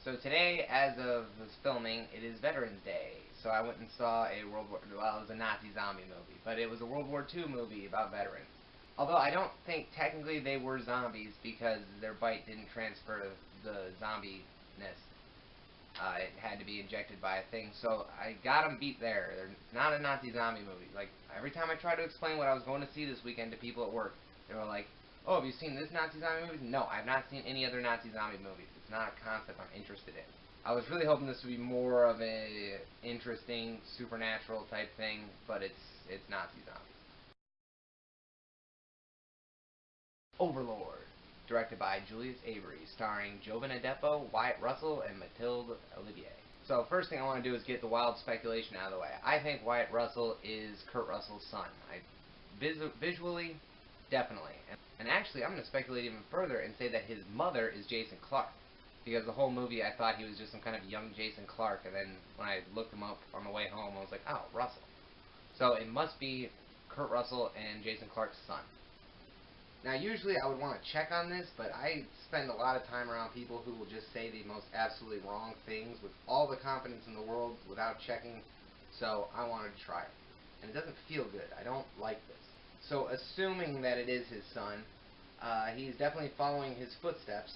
So today, as of this filming, it is Veterans Day. So I went and saw a well, it was a Nazi zombie movie, but it was a World War II movie about veterans. Although I don't think technically they were zombies because their bite didn't transfer the zombie-ness. It had to be injected by a thing, so I got them beat there. They're not a Nazi zombie movie. Like, every time I try to explain what I was going to see this weekend to people at work, they were like, "Oh, have you seen this Nazi zombie movie?" No, I've not seen any other Nazi zombie movies. It's not a concept I'm interested in. I was really hoping this would be more of a interesting supernatural type thing, but it's Nazi zombies. Overlord, directed by Julius Avery, starring Jovan Adepo, Wyatt Russell, and Mathilde Olivier. So first thing I want to do is get the wild speculation out of the way. I think Wyatt Russell is Kurt Russell's son. Visually, definitely. And actually, I'm going to speculate even further and say that his mother is Jason Clarke. Because the whole movie, I thought he was just some kind of young Jason Clarke, and then when I looked him up on the way home, I was like, oh, Russell. So it must be Kurt Russell and Jason Clarke's son. Now, usually I would want to check on this, but I spend a lot of time around people who will just say the most absolutely wrong things with all the confidence in the world without checking, so I wanted to try it. And it doesn't feel good. I don't like this. So, assuming that it is his son, he's definitely following his footsteps,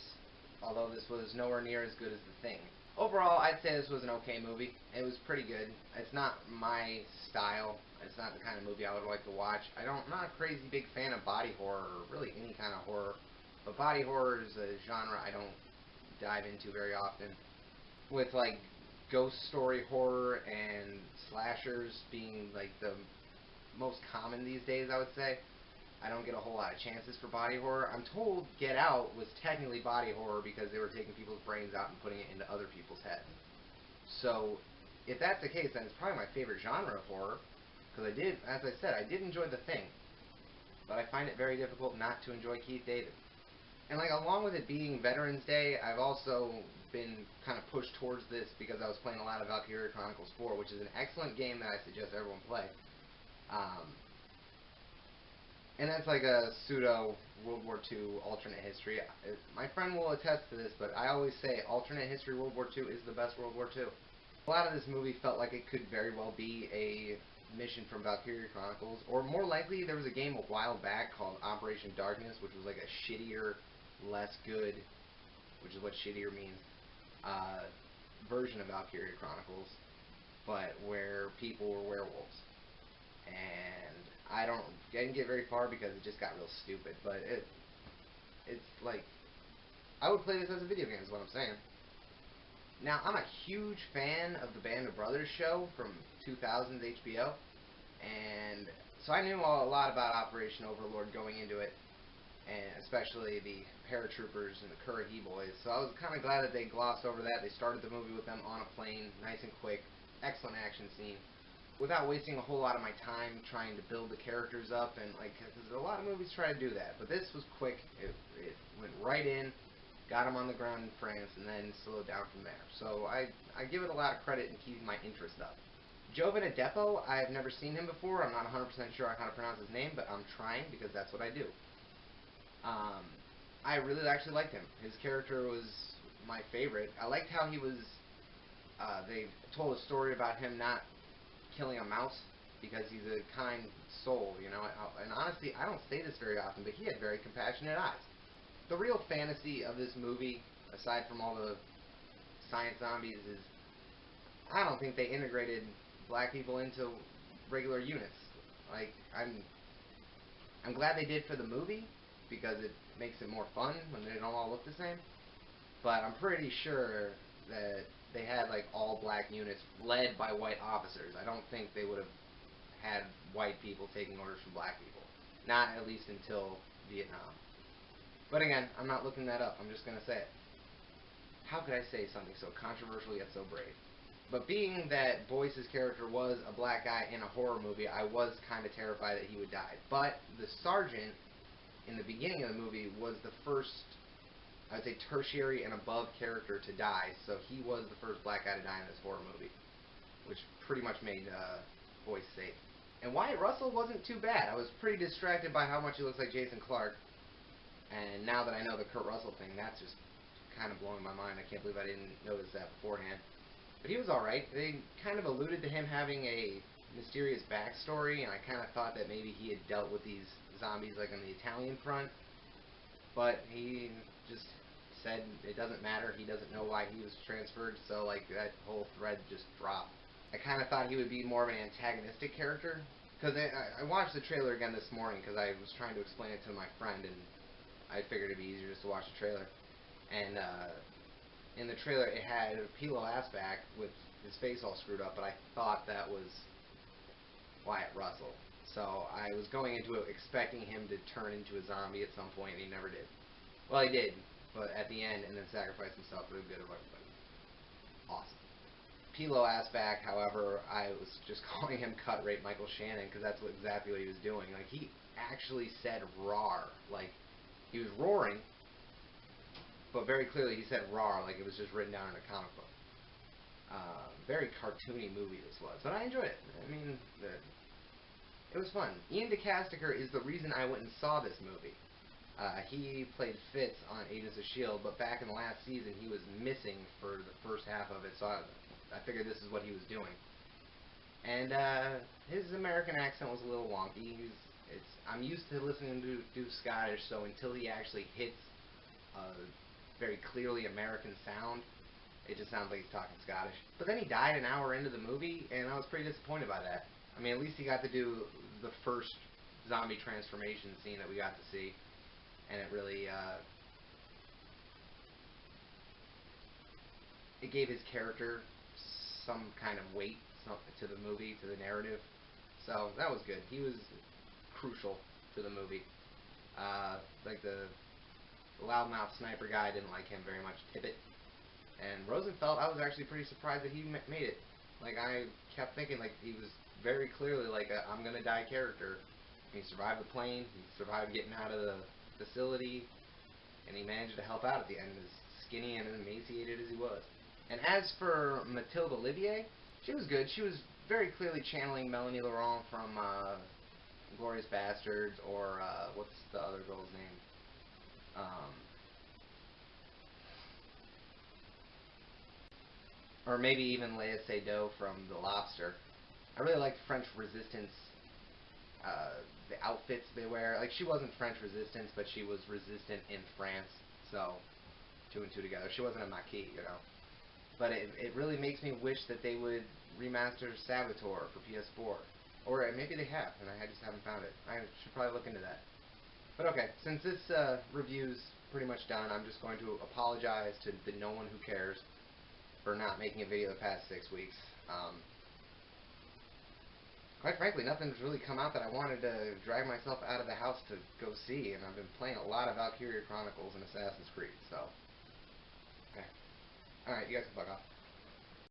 although this was nowhere near as good as The Thing. Overall, I'd say this was an okay movie. It was pretty good. It's not my style. It's not the kind of movie I would like to watch. I'm not a crazy big fan of body horror, or really any kind of horror. But body horror is a genre I don't dive into very often. With, like, ghost story horror and slashers being, like, the most common these days, I would say. I don't get a whole lot of chances for body horror. I'm told Get Out was technically body horror because they were taking people's brains out and putting it into other people's heads. So, if that's the case, then it's probably my favorite genre of horror. Because as I said, I did enjoy The Thing. But I find it very difficult not to enjoy Keith David. And, like, along with it being Veterans Day, I've also been kind of pushed towards this because I was playing a lot of Valkyria Chronicles 4, which is an excellent game that I suggest everyone play. And that's like a pseudo World War II alternate history. My friend will attest to this, but I always say alternate history World War II is the best World War II. A lot of this movie felt like it could very well be a mission from Valkyria Chronicles, or more likely there was a game a while back called Operation Darkness, which was like a shittier, less good, which is what shittier means, version of Valkyria Chronicles, but where people were werewolves. And I didn't get very far because it just got real stupid, but it's like, I would play this as a video game is what I'm saying. Now, I'm a huge fan of the Band of Brothers show from 2000's HBO, and so I knew a lot about Operation Overlord going into it, and especially the paratroopers and the Currahee boys, so I was kind of glad that they glossed over that. They started the movie with them on a plane, nice and quick, excellent action scene, without wasting a whole lot of my time trying to build the characters up, and like, because a lot of movies try to do that, but this was quick. It went right in, got them on the ground in France, and then slowed down from there. So I give it a lot of credit in keeping my interest up. Jovan Adepo, I've never seen him before. I'm not 100% sure how to pronounce his name, but I'm trying because that's what I do. I really actually liked him. His character was my favorite. I liked how he was, they told a story about him not killing a mouse because he's a kind soul, you know. And honestly, I don't say this very often, but he had very compassionate eyes. The real fantasy of this movie, aside from all the science zombies, is I don't think they integrated black people into regular units. Like, I'm glad they did for the movie because it makes it more fun when they don't all look the same. But I'm pretty sure that they had like all black units led by white officers. I don't think they would have had white people taking orders from black people. Not at least until Vietnam. But again, I'm not looking that up. I'm just going to say it. How could I say something so controversial yet so brave? But being that Boyce's character was a black guy in a horror movie, I was kind of terrified that he would die. But the sergeant in the beginning of the movie was the first, I would say, tertiary and above character to die, so he was the first black guy to die in this horror movie, which pretty much made Boyce safe. And Wyatt Russell wasn't too bad. I was pretty distracted by how much he looks like Jason Clarke, and now that I know the Kurt Russell thing, that's just kind of blowing my mind. I can't believe I didn't notice that beforehand. But he was alright. They kind of alluded to him having a mysterious backstory, and I kind of thought that maybe he had dealt with these zombies like on the Italian front. But he just said it doesn't matter. He doesn't know why he was transferred, so like that whole thread just dropped. I kind of thought he would be more of an antagonistic character, because I watched the trailer again this morning because I was trying to explain it to my friend, and I figured it'd be easier just to watch the trailer. And in the trailer it had Pilo Asback with his face all screwed up, but I thought that was Wyatt Russell. So I was going into it expecting him to turn into a zombie at some point, and he never did. Well, he did, but at the end, and then sacrificed himself for the good of everybody. Awesome. Pilo Asback, however, I was just calling him Cut Rate Michael Shannon because that's exactly what he was doing. Like, he actually said "rawr." Like, he was roaring, but very clearly he said "rawr," like it was just written down in a comic book. Very cartoony movie this was, but I enjoyed it. I mean, it was fun. Ian DeCastiger is the reason I went and saw this movie. He played Fitz on Agents of S.H.I.E.L.D., but back in the last season he was missing for the first half of it, so I figured this is what he was doing. And his American accent was a little wonky. I'm used to listening to him do Scottish, so until he actually hits a very clearly American sound, it just sounds like he's talking Scottish. But then he died an hour into the movie, and I was pretty disappointed by that. I mean, at least he got to do the first zombie transformation scene that we got to see, and it really it gave his character some kind of weight to the movie, to the narrative. So that was good. He was crucial to the movie. Like the loudmouth sniper guy, didn't like him very much. Tippett. And Rosenfeld, I was actually pretty surprised that he made it. Like, I kept thinking, like, he was very clearly like a I'm gonna die character. He survived the plane, he survived getting out of the facility, and he managed to help out at the end, as skinny and emaciated as he was. And as for Mathilde Olivier, she was good. She was very clearly channeling Melanie Laurent from Glorious Bastards, or what's the other girl's name? Or maybe even Léa Seydoux from The Lobster. I really liked French Resistance, the outfits they wear. Like, she wasn't French Resistance, but she was resistant in France, so two and two together. She wasn't a Maquis, you know. But it really makes me wish that they would remaster Saboteur for PS4. Or maybe they have, and I just haven't found it. I should probably look into that. But okay, since this review's pretty much done, I'm just going to apologize to the no one who cares for not making a video the past 6 weeks. Quite frankly, nothing's really come out that I wanted to drag myself out of the house to go see, and I've been playing a lot of Valkyria Chronicles and Assassin's Creed, so... Okay. Alright, you guys can fuck off.